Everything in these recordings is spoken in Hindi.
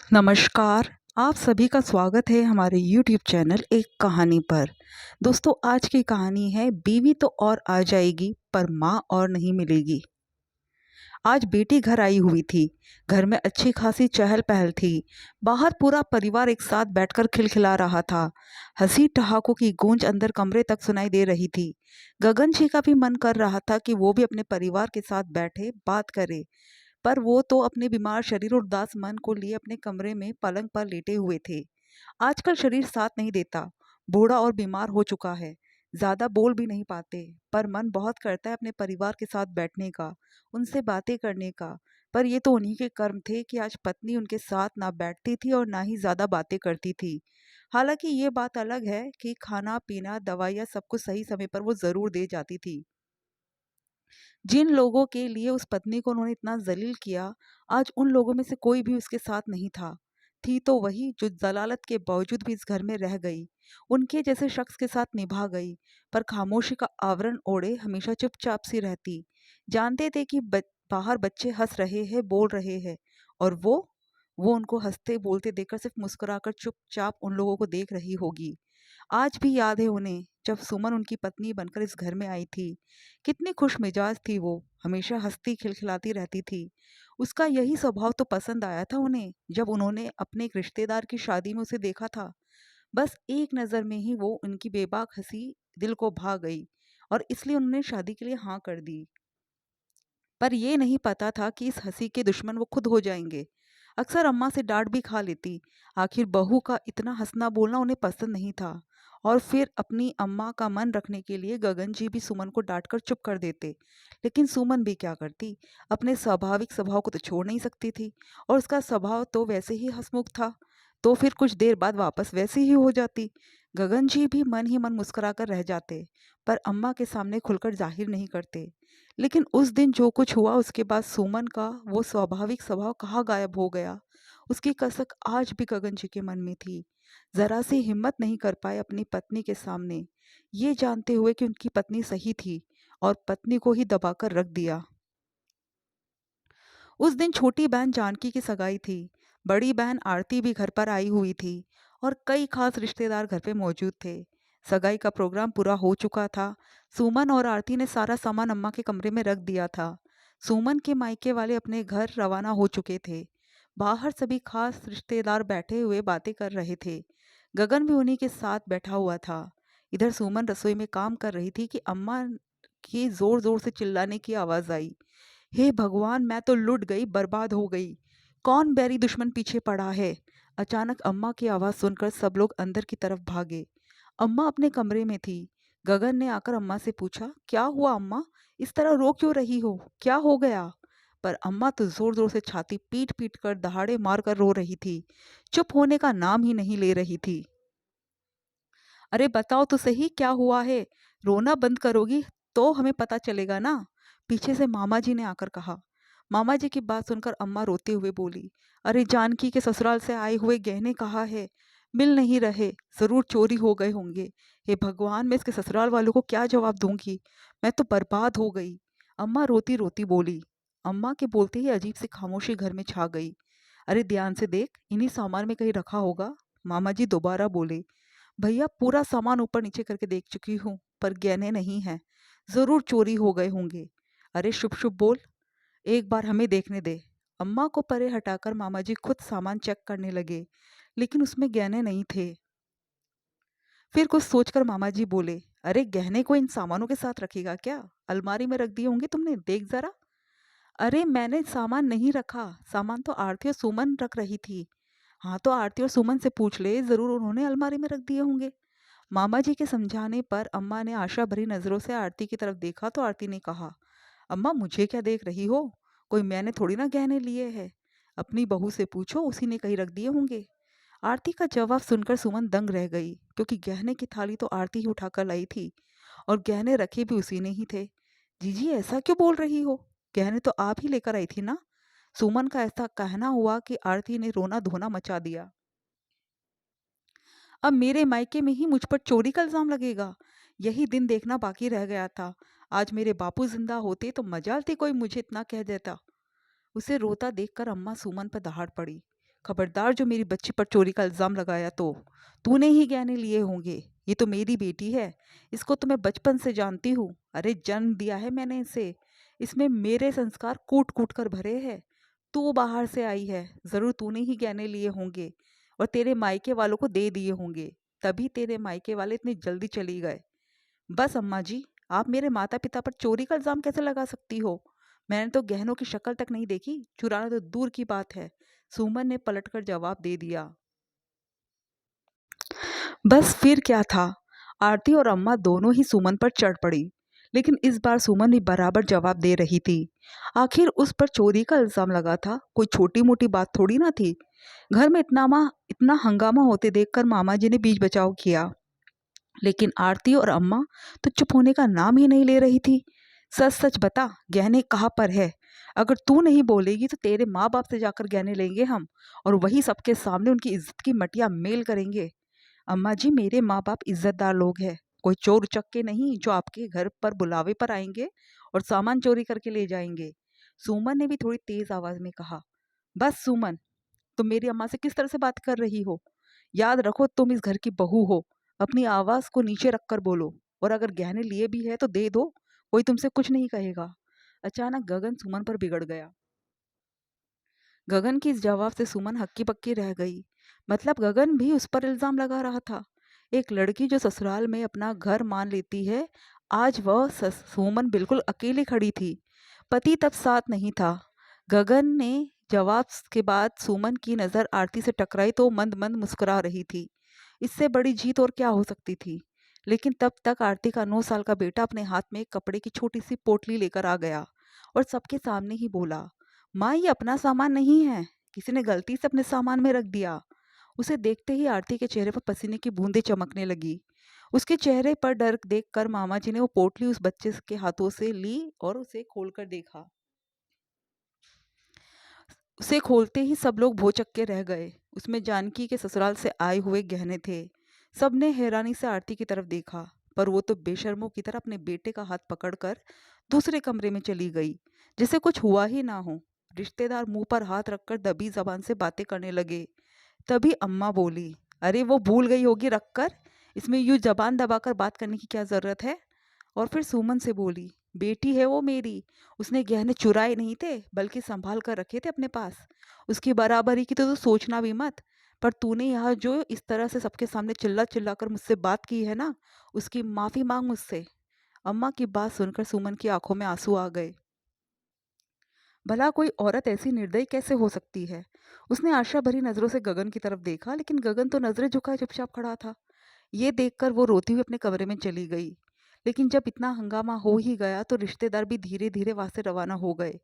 नमस्कार। आप सभी का स्वागत है हमारे YouTube चैनल एक कहानी पर। दोस्तों, आज की कहानी है बीवी तो और आ जाएगी पर माँ और नहीं मिलेगी। आज बेटी घर आई हुई थी। घर में अच्छी खासी चहल पहल थी। बाहर पूरा परिवार एक साथ बैठकर खिलखिला रहा था। हंसी ठहाकों की गूंज अंदर कमरे तक सुनाई दे रही थी। गगन जी का भी मन कर रहा था कि वो भी अपने परिवार के साथ बैठे बात करे, पर वो तो अपने बीमार शरीर और उदास मन को लिए अपने कमरे में पलंग पर लेटे हुए थे। आजकल शरीर साथ नहीं देता। बूढ़ा और बीमार हो चुका है। ज्यादा बोल भी नहीं पाते, पर मन बहुत करता है अपने परिवार के साथ बैठने का, उनसे बातें करने का। पर ये तो उन्हीं के कर्म थे कि आज पत्नी उनके साथ ना बैठती थी और ना ही ज्यादा बातें करती थी। हालांकि ये बात अलग है कि खाना पीना दवाइयाँ सब कुछ सही समय पर वो जरूर दे जाती थी। जिन लोगों के लिए उस पत्नी को उन्होंने इतना जलील किया, आज उन लोगों में से कोई भी उसके साथ नहीं था। थी तो वही जो जलालत के बावजूद भी इस घर में रह गई, उनके जैसे शख्स के साथ निभा गई, पर खामोशी का आवरण ओढ़े हमेशा चुपचाप सी रहती। जानते थे कि बाहर बच्चे हंस रहे हैं, बोल रहे हैं, और वो उनको हंसते बोलते देखकर सिर्फ मुस्कुराकर चुपचाप उन लोगों को देख रही होगी। आज भी याद है उन्हें, जब सुमन उनकी पत्नी बनकर इस घर में आई थी। कितनी खुश मिजाज थी वो, हमेशा हंसती खिलखिलाती रहती थी। उसका यही स्वभाव तो पसंद आया था उन्हें जब उन्होंने अपने एक रिश्तेदार की शादी में उसे देखा था। बस एक नज़र में ही वो उनकी बेबाक हंसी दिल को भा गई, और इसलिए उन्होंने शादी के लिए हाँ कर दी। पर ये नहीं पता था कि इस हंसी के दुश्मन वो खुद हो जाएंगे। अक्सर अम्मा से डांट भी खा लेती। आखिर बहू का इतना हंसना बोलना उन्हें पसंद नहीं था। और फिर अपनी अम्मा का मन रखने के लिए गगन जी भी सुमन को डांट कर चुप कर देते। लेकिन सुमन भी क्या करती, अपने स्वाभाविक स्वभाव को तो छोड़ नहीं सकती थी। और उसका स्वभाव तो वैसे ही हंसमुख था, तो फिर कुछ देर बाद वापस वैसी ही हो जाती। गगन जी भी मन ही मन मुस्कुरा कर रह जाते, पर अम्मा के सामने खुलकर जाहिर नहीं करते। लेकिन उस दिन जो कुछ हुआ उसके बाद सुमन का वो स्वाभाविक स्वभाव कहाँ गायब हो गया। उसकी कसक आज भी गगन जी के मन में थी। जरा सी हिम्मत नहीं कर पाए अपनी पत्नी के सामने, ये जानते हुए कि उनकी पत्नी सही थी, और पत्नी को ही दबाकर रख दिया। उस दिन छोटी बहन जानकी की सगाई थी। बड़ी बहन आरती भी घर पर आई हुई थी, और कई खास रिश्तेदार घर पे मौजूद थे। सगाई का प्रोग्राम पूरा हो चुका था। सुमन और आरती ने सारा सामान अम्मा के कमरे में रख दिया था। सुमन के मायके वाले अपने घर रवाना हो चुके थे। बाहर सभी खास रिश्तेदार बैठे हुए बातें कर रहे थे। गगन भी उन्हीं के साथ बैठा हुआ था। इधर सुमन रसोई में काम कर रही थी कि अम्मा की जोर जोर से चिल्लाने की आवाज आई। हे भगवान, मैं तो लुट गई, बर्बाद हो गई। कौन बैरी दुश्मन पीछे पड़ा है। अचानक अम्मा की आवाज सुनकर सब लोग अंदर की तरफ भागे। अम्मा अपने कमरे में थी। गगन ने आकर अम्मा से पूछा, क्या हुआ अम्मा, इस तरह रो क्यों रही हो, क्या हो गया। पर अम्मा तो जोर जोर से छाती पीट पीट कर दहाड़े मार कर रो रही थी। चुप होने का नाम ही नहीं ले रही थी। अरे बताओ तो सही, क्या हुआ है। रोना बंद करोगी तो हमें पता चलेगा ना, पीछे से मामा जी ने आकर कहा। मामा जी की बात सुनकर अम्मा रोते हुए बोली, अरे जानकी के ससुराल से आए हुए गहने कहाँ है, मिल नहीं रहे, जरूर चोरी हो गए होंगे। हे भगवान, मैं इसके ससुराल वालों को क्या जवाब दूंगी, मैं तो बर्बाद हो गई। अम्मा रोती रोती बोली। अम्मा के बोलते ही अजीब सी खामोशी घर में छा गई। अरे ध्यान से देख, इन्हीं सामान में कहीं रखा होगा, मामा जी दोबारा बोले। भैया, पूरा सामान ऊपर नीचे करके देख चुकी हूँ, पर गहने नहीं हैं, जरूर चोरी हो गए होंगे। अरे शुभ शुभ बोल, एक बार हमें देखने दे। अम्मा को परे हटाकर मामा जी खुद सामान चेक करने लगे, लेकिन उसमें गहने नहीं थे। फिर कुछ सोचकर मामा जी बोले, अरे गहने को इन सामानों के साथ रखेगा क्या, अलमारी में रख दिए होंगे तुमने, देख जरा। अरे मैंने सामान नहीं रखा, सामान तो आरती और सुमन रख रही थी। हाँ तो आरती और सुमन से पूछ ले, जरूर उन्होंने अलमारी में रख दिए होंगे। मामा जी के समझाने पर अम्मा ने आशा भरी नजरों से आरती की तरफ देखा तो आरती ने कहा, अम्मा मुझे क्या देख रही हो, कोई मैंने थोड़ी ना गहने लिए हैं, अपनी बहू से पूछो, उसी ने कहीं रख दिए होंगे। आरती का जवाब सुनकर सुमन दंग रह गई, क्योंकि गहने की थाली तो आरती ही उठाकर लाई थी, और गहने रखे भी उसी ने ही थे। जीजी ऐसा क्यों बोल रही हो, गहने तो आप ही लेकर आई थी ना। सुमन का ऐसा कहना हुआ कि आरती ने रोना धोना मचा दिया। अब मेरे मायके में ही मुझ पर चोरी का इल्जाम लगेगा, यही दिन देखना बाकी रह गया था। आज मेरे बापू जिंदा होते तो मजाल थी कोई मुझे इतना कह देता। उसे रोता देखकर अम्मा सुमन पर दहाड़ पड़ी। खबरदार जो मेरी बच्ची पर चोरी का इल्ज़ाम लगाया तो तूने ही गहने लिए होंगे। ये तो मेरी बेटी है, इसको तो मैं बचपन से जानती हूँ। अरे जन्म दिया है मैंने इसे, इसमें मेरे संस्कार कूट-कूट कर भरे हैं। तू बाहर से आई है, ज़रूर तूने ही गहने लिए होंगे और तेरे मायके वालों को दे दिए होंगे, तभी तेरे मायके वाले इतनी जल्दी चली गए। बस अम्मा जी, आप मेरे माता-पिता पर चोरी का इल्ज़ाम कैसे लगा सकती हो? मैंने तो गहनों की शक्ल तक नहीं देखी, चुराना तो दूर की बात है। सुमन ने पलटकर जवाब दे दिया। बस फिर क्या था, आरती और अम्मा दोनों ही सुमन पर चढ़ पड़ी, लेकिन इस बार सुमन भी बराबर जवाब दे रही थी। आखिर उस पर चोरी का इल्ज़ाम लगा था, कोई छोटी-मोटी बात थोड़ी ना थी। घर में इतना हंगामा होते देखकर मामा जी ने बीच बचाव किया, लेकिन आरती और अम्मा तो चुप होने का नाम ही नहीं ले रही थी। सच-सच बता, गहने कहाँ पर है? अगर तू नहीं बोलेगी तो तेरे माँ-बाप से जाकर गहने लेंगे हम और वही सबके सामने उनकी इज़्ज़त की मटिया मेल करेंगे। अम्मा जी, मेरे माँ-बाप इज़्ज़तदार लोग हैं, कोई चोर उचक्के नहीं जो आपके घर पर बुलावे पर आएँगे और सामान चोरी करके ले जाएँगे। सुमन ने भी थोड़ी तेज़ आवाज़ में कहा। बस सुमन, तुम मेरी अम्मा से किस तरह से बात कर रही हो? याद रखो तुम इस घर की बहू हो, अपनी आवाज़ को नीचे रखकर बोलो और अगर गहने लिए भी है तो दे दो, कोई तुमसे कुछ नहीं कहेगा। अचानक गगन सुमन पर बिगड़ गया। गगन की इस जवाब से सुमन हक्की-बक्की रह गई। मतलब गगन भी उस पर इल्ज़ाम लगा रहा था। एक लड़की जो ससुराल में अपना घर मान लेती है, आज वह सुमन बिल्कुल अकेली खड़ी थी। पति तब साथ नहीं था। गगन ने जवाब के बाद सुमन की नज़र आरती से टकराई तो मंद-मंद मुस्कुरा रही थी। इससे बड़ी जीत और क्या हो सकती थी? लेकिन तब तक आरती का 9 साल का बेटा अपने हाथ में एक कपड़े की छोटी-सी पोटली लेकर आ गया और सबके सामने ही बोला, माँ ये अपना सामान नहीं है, किसी ने गलती से अपने सामान में रख दिया। उसे देखते ही आरती के चेहरे पर पसीने की बूंदें चमकने लगी। उसके चेहरे पर डर देखकर मामा जी ने वो पोटली उस बच्चे के हाथों से ली और उसे खोलकर देखा। उसे खोलते ही सब लोग भौचक्के रह गए। उसमें जानकी के ससुराल से आए हुए गहने थे। सबने हैरानी से आरती की तरफ देखा, पर वो तो बेशर्मों की तरह अपने बेटे का हाथ पकड़कर दूसरे कमरे में चली गई, जैसे कुछ हुआ ही ना हो। रिश्तेदार मुंह पर हाथ रखकर दबी जबान से बातें करने लगे। तभी अम्मा बोली, अरे वो भूल गई होगी रखकर, इसमें यूं जबान दबाकर बात करने की क्या जरूरत है? और फिर सुमन से बोली, बेटी है वो मेरी, उसने गहने चुराए नहीं थे बल्कि संभाल कर रखे थे अपने पास। उसकी बराबरी की तो तू सोचना भी मत। पर तूने यहाँ जो इस तरह से सबके सामने चिल्ला चिल्ला कर मुझसे बात की है ना, उसकी माफ़ी मांग मुझसे। अम्मा की बात सुनकर सुमन की आंखों में आंसू आ गए। भला कोई औरत ऐसी निर्दयी कैसे हो सकती है? उसने आशा भरी नज़रों से गगन की तरफ देखा, लेकिन गगन तो नज़रें झुकाए चुपचाप खड़ा था। ये देखकर वो रोती हुई अपने कमरे में चली गई। लेकिन जब इतना हंगामा हो ही गया तो रिश्तेदार भी धीरे धीरे वहां से रवाना हो गए।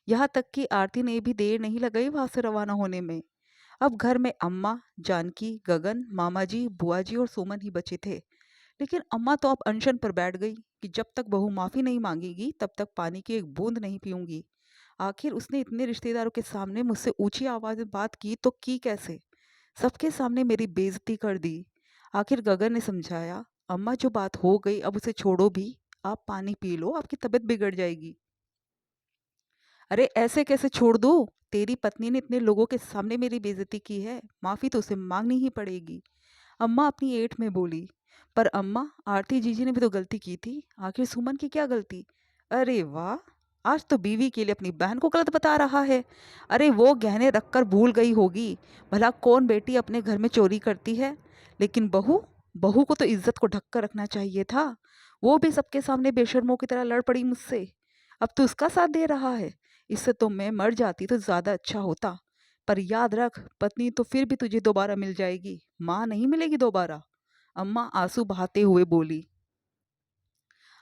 यहाँ तक कि आरती ने भी देर नहीं लगाई वहां से रवाना होने में। अब घर में अम्मा, जानकी, गगन, मामा जी, बुआ जी और सुमन ही बचे थे। लेकिन अम्मा तो अब अनशन पर बैठ गई कि जब तक बहू माफी नहीं मांगेगी तब तक पानी की एक बूंद नहीं पीऊंगी। आखिर उसने इतने रिश्तेदारों के सामने मुझसे ऊंची आवाज में बात की तो की कैसे? सबके सामने मेरी बेइज्जती कर दी। आखिर गगन ने समझाया, अम्मा जो बात हो गई अब उसे छोड़ो भी, आप पानी पी लो, आपकी तबीयत बिगड़ जाएगी। अरे ऐसे कैसे छोड़ दूँ? तेरी पत्नी ने इतने लोगों के सामने मेरी बेइज्जती की है, माफ़ी तो उसे मांगनी ही पड़ेगी। अम्मा अपनी ऐठ में बोली, पर अम्मा, आरती जीजी ने भी तो गलती की थी, आखिर सुमन की क्या गलती? अरे वाह! आज तो बीवी के लिए अपनी बहन को गलत बता रहा है। अरे वो गहने रखकर भूल गई होगी, भला कौन बेटी अपने घर में चोरी करती है? लेकिन बहू, बहू को तो इज्जत को ढक कर रखना चाहिए था। वो भी सबके सामने बेशर्मों की तरह लड़ पड़ी मुझसे। अब तो उसका साथ दे रहा है। इससे तो मैं मर जाती तो ज़्यादा अच्छा होता। पर याद रख, पत्नी तो फिर भी तुझे दोबारा मिल जाएगी, माँ नहीं मिलेगी दोबारा। अम्मा आंसू बहाते हुए बोली।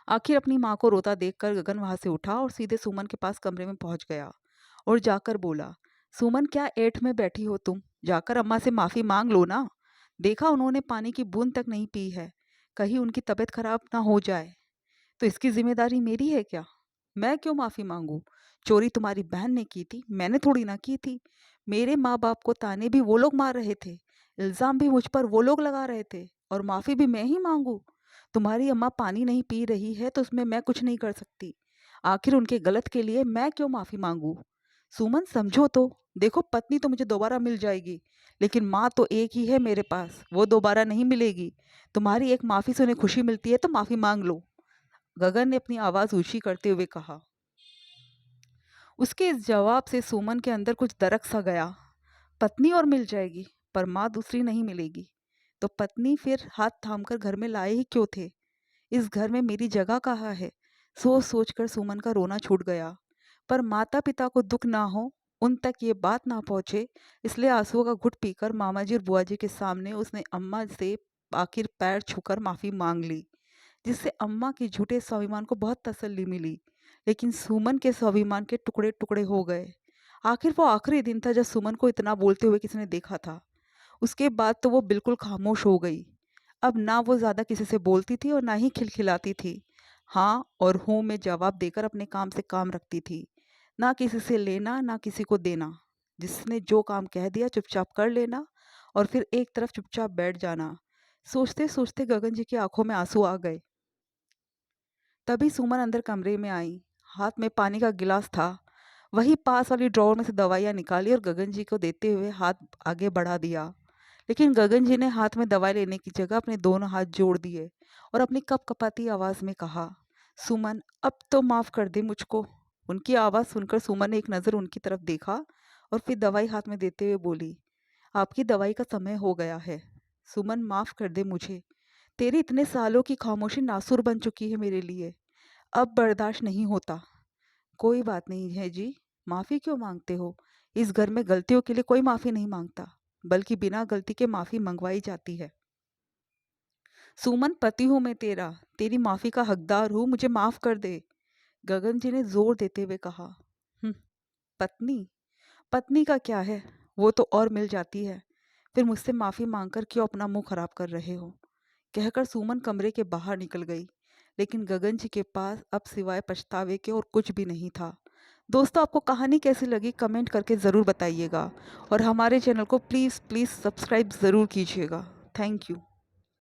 आखिर अपनी माँ को रोता देखकर गगन वहां से उठा और सीधे सुमन के पास कमरे में पहुंच गया और जाकर बोला, सुमन क्या ऐठ में बैठी हो तुम? जाकर अम्मा से माफ़ी मांग लो ना। देखा उन्होंने पानी की बूंद तक नहीं पी है, कहीं उनकी तबीयत खराब ना हो जाए तो इसकी जिम्मेदारी मेरी है क्या? मैं क्यों माफ़ी मांगू? चोरी तुम्हारी बहन ने की थी, मैंने थोड़ी ना की थी। मेरे माँ बाप को ताने भी वो लोग मार रहे थे, इल्ज़ाम भी मुझ पर वो लोग लगा रहे थे और माफ़ी भी मैं ही मांगू? तुम्हारी अम्मा पानी नहीं पी रही है तो उसमें मैं कुछ नहीं कर सकती। आखिर उनके गलत के लिए मैं क्यों माफ़ी मांगू? सुमन समझो तो, देखो पत्नी तो मुझे दोबारा मिल जाएगी, लेकिन माँ तो एक ही है मेरे पास, वो दोबारा नहीं मिलेगी। तुम्हारी एक माफ़ी से उन्हें खुशी मिलती है तो माफ़ी मांग लो। गगन ने अपनी आवाज़ ऊंची करते हुए कहा। उसके इस जवाब से सुमन के अंदर कुछ दरक सा गया। पत्नी और मिल जाएगी, पर माँ दूसरी नहीं मिलेगी। तो पत्नी फिर हाथ थामकर घर में लाए ही क्यों थे? इस घर में मेरी जगह कहाँ है? सोच सोच कर सुमन का रोना छूट गया। पर माता पिता को दुख ना हो, उन तक ये बात ना पहुँचे, इसलिए आंसुओं का घुट पीकर मामा जी और बुआ जी के सामने उसने अम्मा से आखिर पैर छूकर माफ़ी मांग ली, जिससे अम्मा के झूठे स्वाभिमान को बहुत तसल्ली मिली। लेकिन सुमन के स्वाभिमान के टुकड़े टुकड़े हो गए। आखिर वो आखिरी दिन था जब सुमन को इतना बोलते हुए किसी ने देखा था। उसके बाद तो वो बिल्कुल खामोश हो गई। अब ना वो ज़्यादा किसी से बोलती थी और ना ही खिलखिलाती थी। हाँ और हूँ में जवाब देकर अपने काम से काम रखती थी। ना किसी से लेना ना किसी को देना। जिसने जो काम कह दिया चुपचाप कर लेना और फिर एक तरफ चुपचाप बैठ जाना। सोचते सोचते गगन जी की आंखों में आंसू आ गए। तभी सुमन अंदर कमरे में आई। हाथ में पानी का गिलास था। वही पास वाली ड्रॉवर में से दवाइयाँ निकाली और गगन जी को देते हुए हाथ आगे बढ़ा दिया। लेकिन गगन जी ने हाथ में दवाई लेने की जगह अपने दोनों हाथ जोड़ दिए और अपनी कपकपाती आवाज़ में कहा, सुमन अब तो माफ़ कर दे मुझको। उनकी आवाज़ सुनकर सुमन ने एक नज़र उनकी तरफ देखा और फिर दवाई हाथ में देते हुए बोली, आपकी दवाई का समय हो गया है। सुमन माफ़ कर दे मुझे। तेरी इतने सालों की खामोशी नासुर बन चुकी है मेरे लिए। अब बर्दाश्त नहीं होता। कोई बात नहीं है जी, माफ़ी क्यों मांगते हो? इस घर में गलतियों के लिए कोई माफ़ी नहीं मांगता, बल्कि बिना गलती के माफ़ी मंगवाई जाती है। सुमन पति हूँ मैं तेरा, तेरी माफ़ी का हकदार हूँ, मुझे माफ़ कर दे। गगन जी ने जोर देते हुए कहा। "हम्म, पत्नी? पत्नी का क्या है? वो तो और मिल जाती है। फिर मुझसे माफ़ी मांगकर क्यों अपना मुंह खराब कर रहे हो?" कहकर सुमन कमरे के बाहर निकल गई। लेकिन गगन जी के पास अब सिवाय पछतावे के और कुछ भी नहीं था। दोस्तों, आपको कहानी कैसी लगी कमेंट करके ज़रूर बताइएगा और हमारे चैनल को प्लीज़ प्लीज़ सब्सक्राइब ज़रूर कीजिएगा। Thank you.